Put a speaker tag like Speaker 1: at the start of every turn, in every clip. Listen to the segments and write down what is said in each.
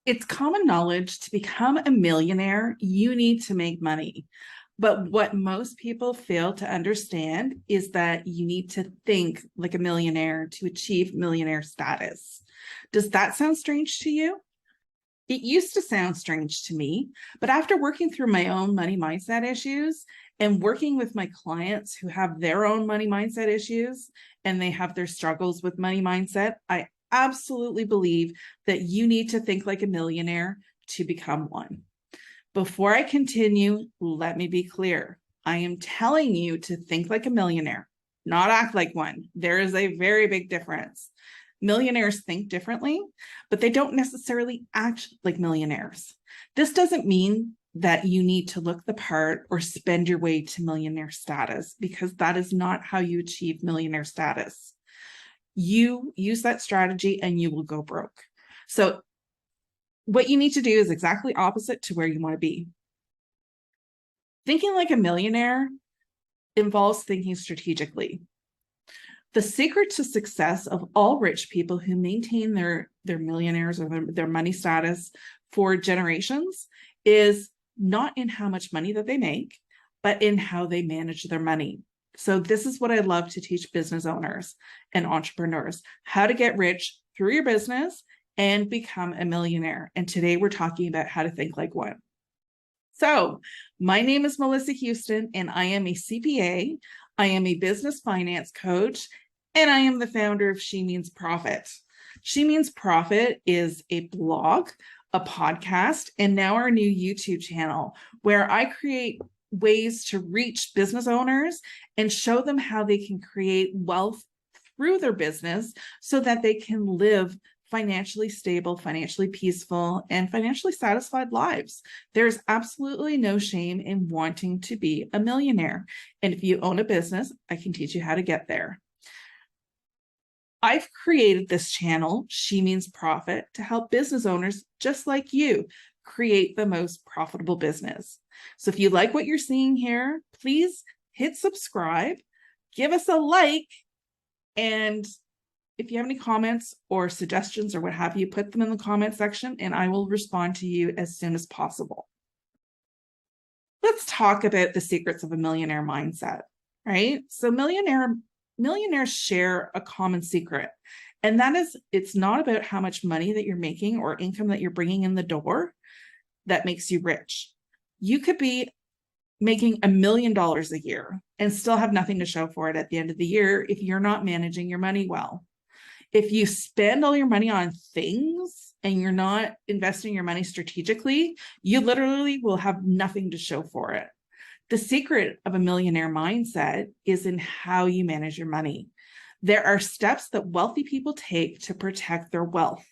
Speaker 1: It's common knowledge to become a millionaire, you need to make money. But what most people fail to understand is that you need to think like a millionaire to achieve millionaire status. Does that sound strange to you? It used to sound strange to me, but after working through my own money mindset issues and working with my clients who have their own money mindset issues and they have their struggles with money mindset, I absolutely believe that you need to think like a millionaire to become one. Before I continue, let me be clear. I am telling you to think like a millionaire, not act like one. There is a very big difference. Millionaires think differently, but they don't necessarily act like millionaires. This doesn't mean that you need to look the part or spend your way to millionaire status, because that is not how you achieve millionaire status. You use that strategy and you will go broke. So what you need to do is exactly opposite to where you want to be. Thinking like a millionaire involves thinking strategically. The secret to success of all rich people who maintain their millionaires or their money status for generations is not in how much money that they make, but in how they manage their money. So this is what I love to teach business owners and entrepreneurs, how to get rich through your business and become a millionaire. And today we're talking about how to think like one. So my name is Melissa Houston, and I am a CPA. I am a business finance coach, and I am the founder of She Means Profit. She Means Profit is a blog, a podcast, and now our new YouTube channel where I create ways to reach business owners and show them how they can create wealth through their business so that they can live financially stable, financially peaceful, and financially satisfied lives. There's absolutely no shame in wanting to be a millionaire. And if you own a business, I can teach you how to get there. I've created this channel, She Means Profit, to help business owners just like you create the most profitable business. So if you like what you're seeing here, please hit subscribe, give us a like, and if you have any comments or suggestions or what have you, put them in the comment section and I will respond to you as soon as possible. Let's talk about the secrets of a millionaire mindset, right? So millionaires share a common secret, and that is it's not about how much money that you're making or income that you're bringing in the door that makes you rich. You could be making $1 million a year and still have nothing to show for it at the end of the year if you're not managing your money well. If you spend all your money on things and you're not investing your money strategically, you literally will have nothing to show for it. The secret of a millionaire mindset is in how you manage your money. There are steps that wealthy people take to protect their wealth.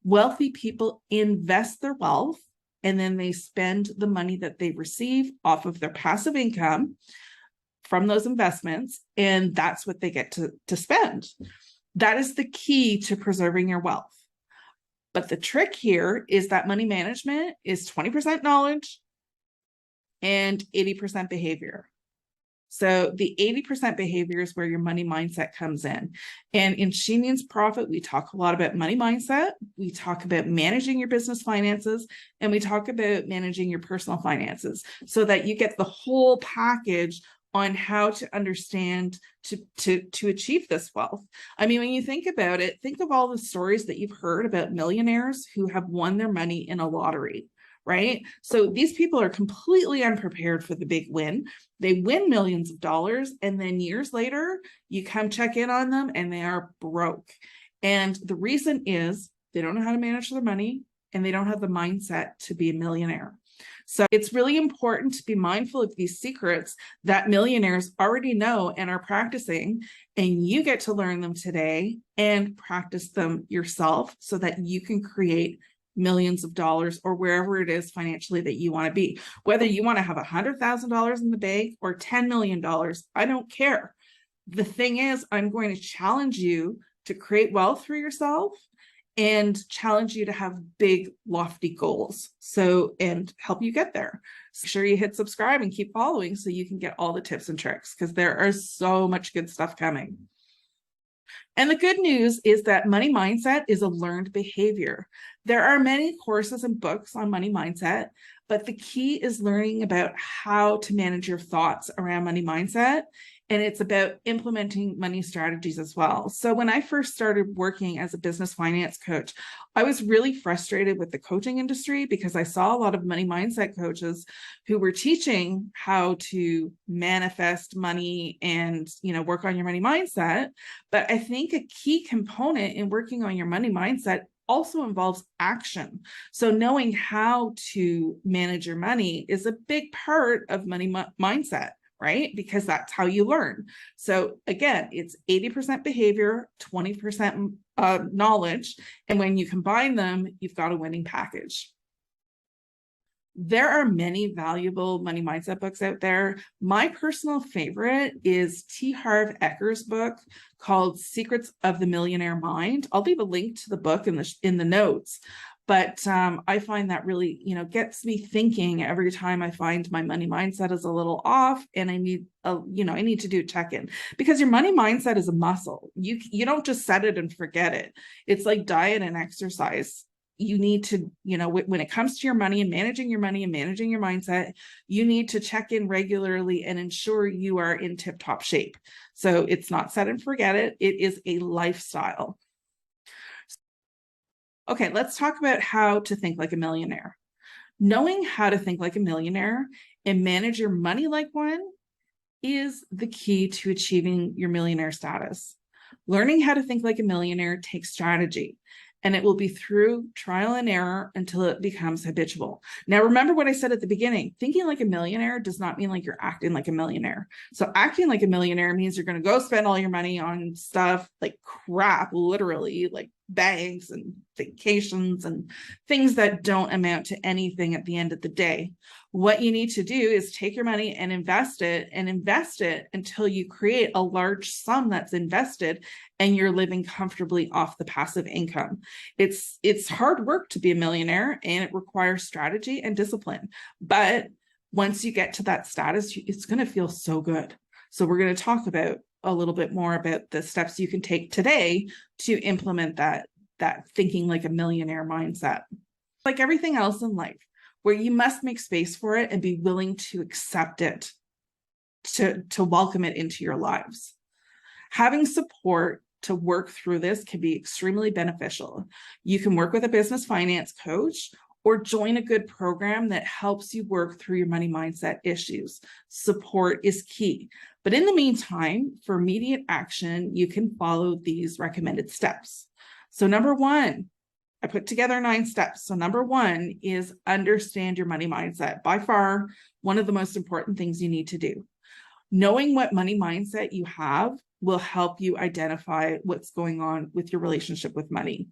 Speaker 1: Wealthy people invest their wealth and then they spend the money that they receive off of their passive income from those investments, and that's what they get to spend. That is the key to preserving your wealth. But the trick here is that money management is 20% knowledge and 80% behavior. So the 80% behavior is where your money mindset comes in. And in She Means Profit, we talk a lot about money mindset. We talk about managing your business finances, and we talk about managing your personal finances so that you get the whole package on how to understand to achieve this wealth. I mean, when you think about it, think of all the stories that you've heard about millionaires who have won their money in a lottery, right? So these people are completely unprepared for the big win. They win millions of dollars, and then years later, you come check in on them and they are broke. And the reason is they don't know how to manage their money and they don't have the mindset to be a millionaire. So it's really important to be mindful of these secrets that millionaires already know and are practicing, and you get to learn them today and practice them yourself so that you can create millions of dollars or wherever it is financially that you want to be. Whether you want to have $100,000 in the bank or $10 million, I don't care. The thing is, I'm going to challenge you to create wealth for yourself and challenge you to have big, lofty goals. And help you get there. So make sure you hit subscribe and keep following so you can get all the tips and tricks, because there are so much good stuff coming. And the good news is that money mindset is a learned behavior. There are many courses and books on money mindset, but the key is learning about how to manage your thoughts around money mindset. And it's about implementing money strategies as well. So when I first started working as a business finance coach, I was really frustrated with the coaching industry because I saw a lot of money mindset coaches who were teaching how to manifest money and, work on your money mindset. But I think a key component in working on your money mindset also involves action. So knowing how to manage your money is a big part of money mindset, right? Because that's how you learn. So again, it's 80% behavior, 20% knowledge. And when you combine them, you've got a winning package. There are many valuable money mindset books out there. My personal favorite is T. Harv Eker's book called Secrets of the Millionaire Mind. I'll leave a link to the book in the notes. But I find that really, gets me thinking every time I find my money mindset is a little off, and I need to do a check-in, because your money mindset is a muscle. You don't just set it and forget it. It's like diet and exercise. You need to, when it comes to your money and managing your money and managing your mindset, you need to check in regularly and ensure you are in tip-top shape. So it's not set and forget it. It is a lifestyle. Okay, let's talk about how to think like a millionaire. Knowing how to think like a millionaire and manage your money like one is the key to achieving your millionaire status. Learning how to think like a millionaire takes strategy, and it will be through trial and error until it becomes habitual. Now, remember what I said at the beginning. Thinking like a millionaire does not mean like you're acting like a millionaire. So acting like a millionaire means you're going to go spend all your money on stuff like crap, literally, like banks and vacations and things that don't amount to anything at the end of the day. What you need to do is take your money and invest it until you create a large sum that's invested and you're living comfortably off the passive income. It's hard work to be a millionaire, and it requires strategy and discipline. But once you get to that status, it's going to feel so good. So we're going to talk about a little bit more about the steps you can take today to implement that thinking like a millionaire mindset. Like everything else in life, where you must make space for it and be willing to accept it, to welcome it into your lives. Having support to work through this can be extremely beneficial. You can work with a business finance coach or join a good program that helps you work through your money mindset issues. Support is key. But in the meantime, for immediate action, you can follow these recommended steps. So number one, I put together 9 steps. So number one is understand your money mindset. By far, one of the most important things you need to do. Knowing what money mindset you have will help you identify what's going on with your relationship with money.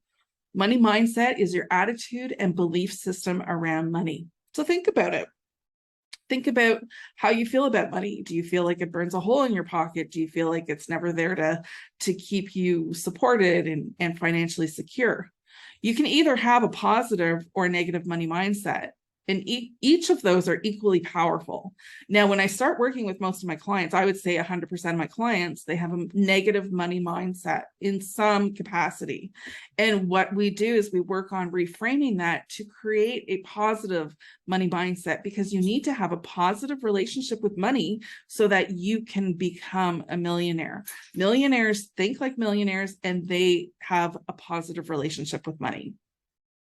Speaker 1: Money mindset is your attitude and belief system around money. So think about it. Think about how you feel about money. Do you feel like it burns a hole in your pocket? Do you feel like it's never there to keep you supported and financially secure? You can either have a positive or a negative money mindset, and each of those are equally powerful. Now, when I start working with most of my clients, I would say 100% of my clients, they have a negative money mindset in some capacity. And what we do is we work on reframing that to create a positive money mindset, because you need to have a positive relationship with money so that you can become a millionaire. Millionaires think like millionaires, and they have a positive relationship with money.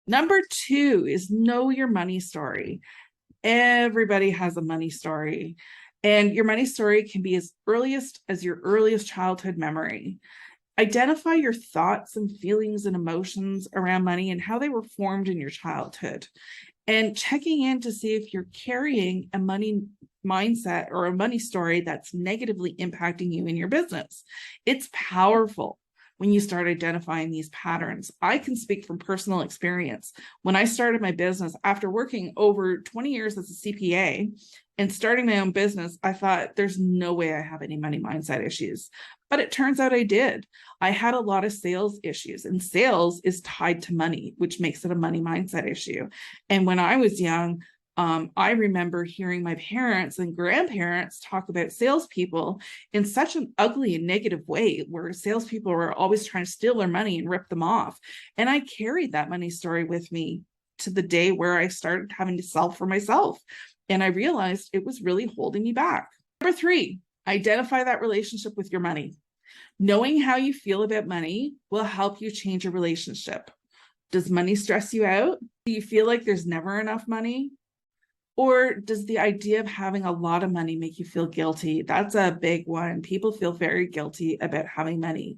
Speaker 1: Number 2 is know your money story. Everybody has a money story, and your money story can be as earliest as your earliest childhood memory. Identify your thoughts and feelings and emotions around money and how they were formed in your childhood, and checking in to see if you're carrying a money mindset or a money story that's negatively impacting you in your business. It's powerful when you start identifying these patterns. I can speak from personal experience. When I started my business, after working over 20 years as a CPA and starting my own business, I thought there's no way I have any money mindset issues. But it turns out I did. I had a lot of sales issues, and sales is tied to money, which makes it a money mindset issue. And when I was young, I remember hearing my parents and grandparents talk about salespeople in such an ugly and negative way, where salespeople were always trying to steal their money and rip them off. And I carried that money story with me to the day where I started having to sell for myself. And I realized it was really holding me back. Number 3, identify that relationship with your money. Knowing how you feel about money will help you change your relationship. Does money stress you out? Do you feel like there's never enough money? Or does the idea of having a lot of money make you feel guilty? That's a big one. People feel very guilty about having money.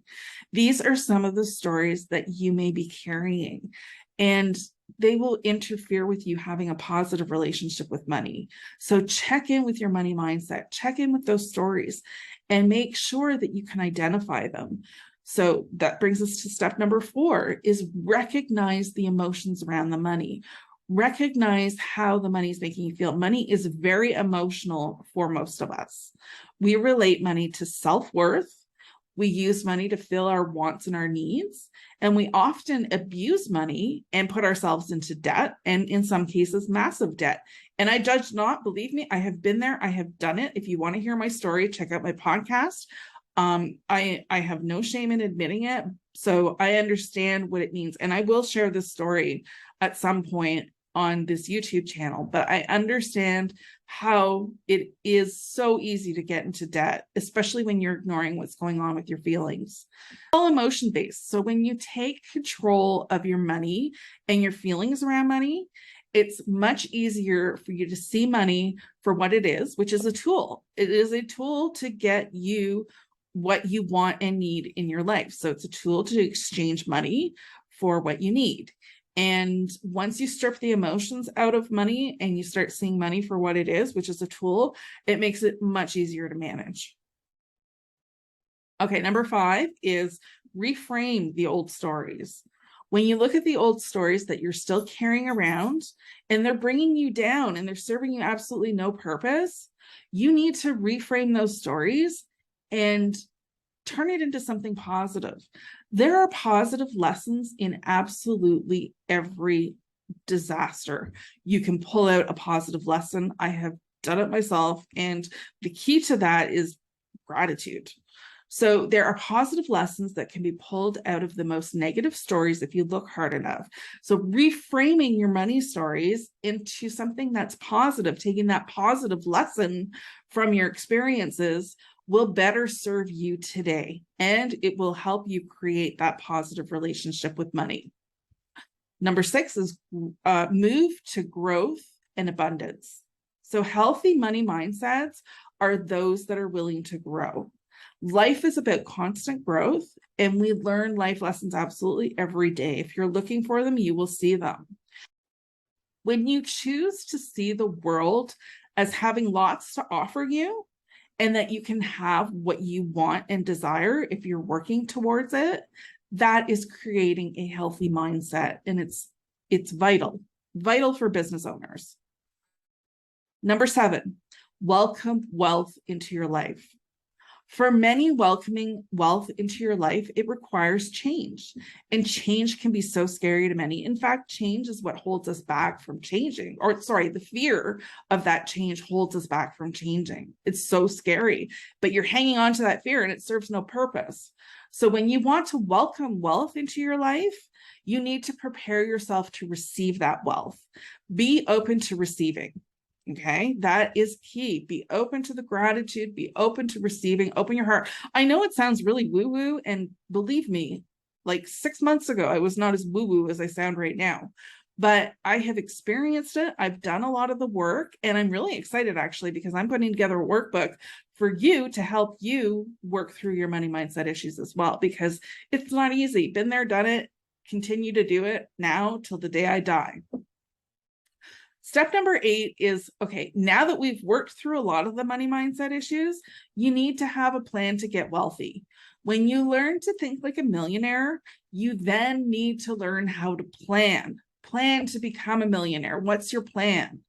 Speaker 1: These are some of the stories that you may be carrying, and they will interfere with you having a positive relationship with money. So check in with your money mindset, check in with those stories, and make sure that you can identify them. So that brings us to step number 4, is recognize the emotions around the money. Recognize how the money is making you feel. Money is very emotional for most of us. We relate money to self-worth. We use money to fill our wants and our needs. And we often abuse money and put ourselves into debt, and in some cases, massive debt. And I judge not, believe me, I have been there. I have done it. If you want to hear my story, check out my podcast. I have no shame in admitting it. So I understand what it means. And I will share this story at some point on this YouTube channel, but I understand how it is so easy to get into debt, especially when you're ignoring what's going on with your feelings. All emotion based. So when you take control of your money and your feelings around money, it's much easier for you to see money for what it is, which is a tool. It is a tool to get you what you want and need in your life. So it's a tool to exchange money for what you need. And once you strip the emotions out of money and you start seeing money for what it is, which is a tool, it makes it much easier to manage. Okay, number 5 is reframe the old stories. When you look at the old stories that you're still carrying around and they're bringing you down and they're serving you absolutely no purpose, you need to reframe those stories and turn it into something positive. There are positive lessons in absolutely every disaster. You can pull out a positive lesson. I have done it myself. And the key to that is gratitude. So there are positive lessons that can be pulled out of the most negative stories if you look hard enough. So reframing your money stories into something that's positive, taking that positive lesson from your experiences, will better serve you today, and it will help you create that positive relationship with money. Number 6 is move to growth and abundance. So healthy money mindsets are those that are willing to grow. Life is about constant growth, and we learn life lessons absolutely every day. If you're looking for them, you will see them. When you choose to see the world as having lots to offer you, and that you can have what you want and desire if you're working towards it, that is creating a healthy mindset. And it's vital for business owners. Number 7, welcome wealth into your life. For many, welcoming wealth into your life, it requires change. And change can be so scary to many. In fact, change is what holds us back from changing. Or sorry, the fear of that change holds us back from changing. It's so scary, but you're hanging on to that fear and it serves no purpose. So when you want to welcome wealth into your life, you need to prepare yourself to receive that wealth. Be open to receiving. Okay, that is key. Be open to the gratitude, be open to receiving, open your heart. I know it sounds really woo-woo, and believe me, like 6 months ago, I was not as woo-woo as I sound right now, but I have experienced it. I've done a lot of the work, and I'm really excited actually, because I'm putting together a workbook for you to help you work through your money mindset issues as well, because it's not easy. Been there, done it, continue to do it now till the day I die. Step number 8 is, okay, now that we've worked through a lot of the money mindset issues, you need to have a plan to get wealthy. When you learn to think like a millionaire, you then need to learn how to plan to become a millionaire. What's your plan?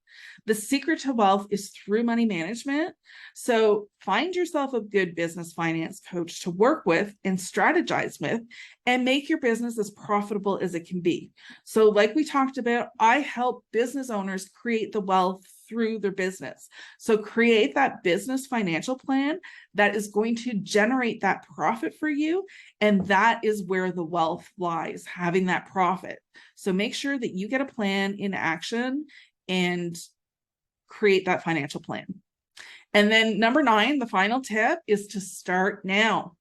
Speaker 1: The secret to wealth is through money management. So find yourself a good business finance coach to work with and strategize with and make your business as profitable as it can be. So like we talked about, I help business owners create the wealth through their business. So create that business financial plan that is going to generate that profit for you. And that is where the wealth lies, having that profit. So make sure that you get a plan in action and create that financial plan. And then number 9, the final tip is to start now.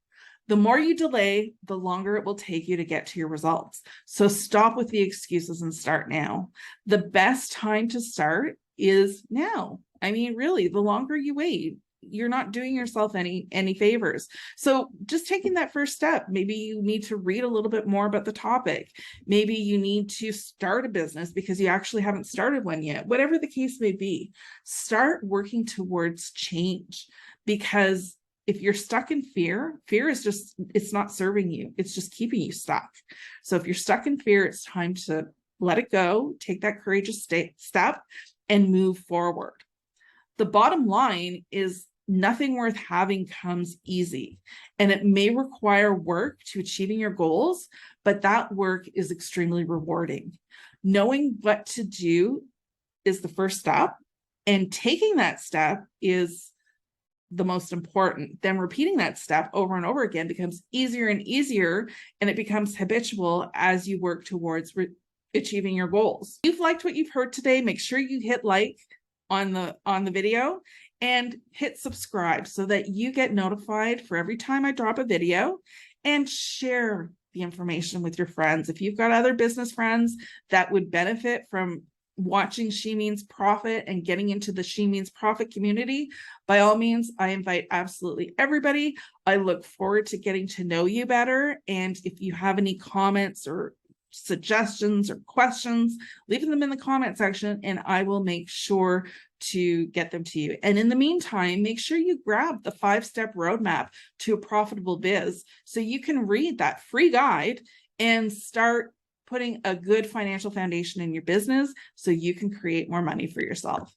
Speaker 1: The more you delay, the longer it will take you to get to your results. So stop with the excuses and start now. The best time to start is now. I mean, really, the longer you wait, you're not doing yourself any favors. So just taking that first step, maybe you need to read a little bit more about the topic. Maybe you need to start a business because you actually haven't started one yet. Whatever the case may be, start working towards change, because if you're stuck in fear is just, it's not serving you. It's just keeping you stuck. So if you're stuck in fear, it's time to let it go, take that courageous step and move forward. The bottom line is nothing worth having comes easy, and it may require work to achieving your goals, but that work is extremely rewarding. Knowing what to do is the first step, and taking that step is the most important. Then repeating that step over and over again becomes easier and easier, and it becomes habitual as you work towards achieving your goals. If you've liked what you've heard today, make sure you hit like on the video and hit subscribe so that you get notified for every time I drop a video, and share the information with your friends. If you've got other business friends that would benefit from watching She Means Profit and getting into the She Means Profit community, by all means, I invite absolutely everybody. I look forward to getting to know you better. And if you have any comments or suggestions or questions, leave them in the comment section and I will make sure to get them to you. And in the meantime, make sure you grab the 5-step roadmap to a profitable biz so you can read that free guide and start putting a good financial foundation in your business so you can create more money for yourself.